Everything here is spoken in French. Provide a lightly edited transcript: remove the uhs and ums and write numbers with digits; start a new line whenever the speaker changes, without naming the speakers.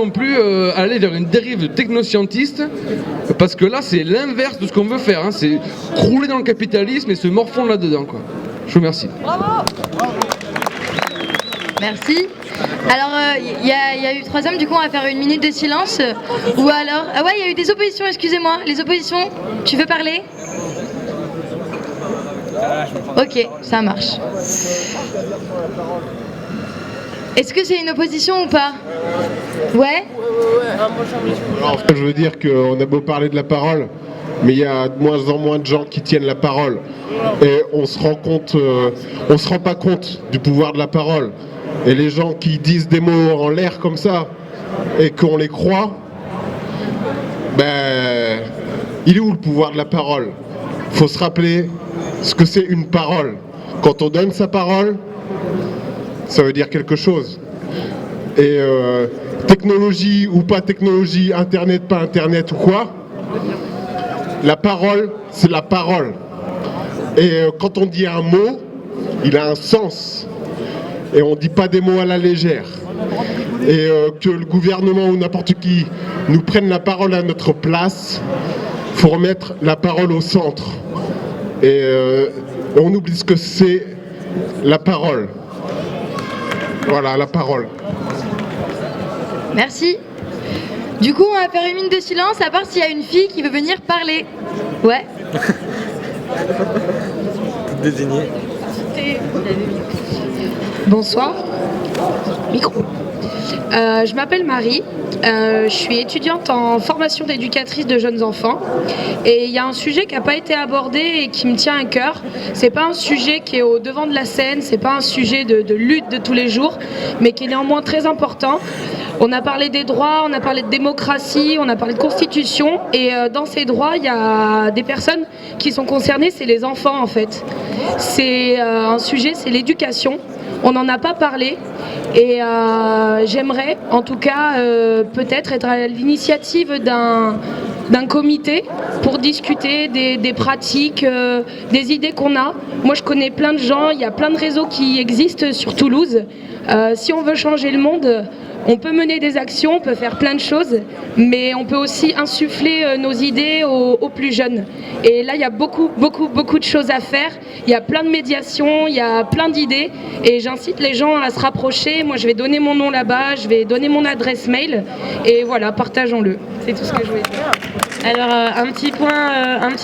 non plus aller vers une dérive technoscientiste, parce que là c'est l'inverse de ce qu'on veut faire, hein. C'est crouler dans le capitalisme et se morfondre là-dedans, quoi. Je vous remercie.
Bravo. Merci. Alors, il y a eu 3 hommes, du coup on va faire une minute de silence. Ou alors... Ah ouais, il y a eu des oppositions, excusez-moi. Les oppositions, tu veux parler? Ok, ça marche. Est-ce que c'est une opposition ou pas? Ouais.
Alors, je veux dire qu'on a beau parler de la parole, mais il y a de moins en moins de gens qui tiennent la parole. Et on se rend pas compte du pouvoir de la parole. Et les gens qui disent des mots en l'air comme ça, et qu'on les croit, ben, il est où le pouvoir de la parole? Faut se rappeler ce que c'est une parole. Quand on donne sa parole, ça veut dire quelque chose. Et technologie ou pas technologie, internet, pas internet ou quoi, la parole, c'est la parole. Et quand on dit un mot, il a un sens. Et on ne dit pas des mots à la légère. Et que le gouvernement ou n'importe qui nous prenne la parole à notre place, il faut remettre la parole au centre. Et on oublie ce que c'est la parole. Voilà, la parole.
Merci. Du coup, on va faire une minute de silence, à part s'il y a une fille qui veut venir parler. Ouais.
Désigné.
Bonsoir. Micro. Je m'appelle Marie, je suis étudiante en formation d'éducatrice de jeunes enfants et il y a un sujet qui n'a pas été abordé et qui me tient à cœur. C'est pas un sujet qui est au devant de la scène, c'est pas un sujet de lutte de tous les jours, mais qui est néanmoins très important. On a parlé des droits, on a parlé de démocratie, on a parlé de constitution et dans ces droits, il y a des personnes qui sont concernées, c'est les enfants en fait. C'est un sujet, c'est l'éducation. On n'en a pas parlé et j'aimerais en tout cas peut-être être à l'initiative d'un comité pour discuter des pratiques, des idées qu'on a. Moi je connais plein de gens, il y a plein de réseaux qui existent sur Toulouse. Si on veut changer le monde, on peut mener des actions, on peut faire plein de choses, mais on peut aussi insuffler nos idées aux plus jeunes. Et là, il y a beaucoup de choses à faire. Il y a plein de médiations, il y a plein d'idées. Et j'incite les gens à se rapprocher. Moi, je vais donner mon nom là-bas, je vais donner mon adresse mail. Et voilà, partageons-le. C'est tout ce que je voulais dire.
Alors, un petit point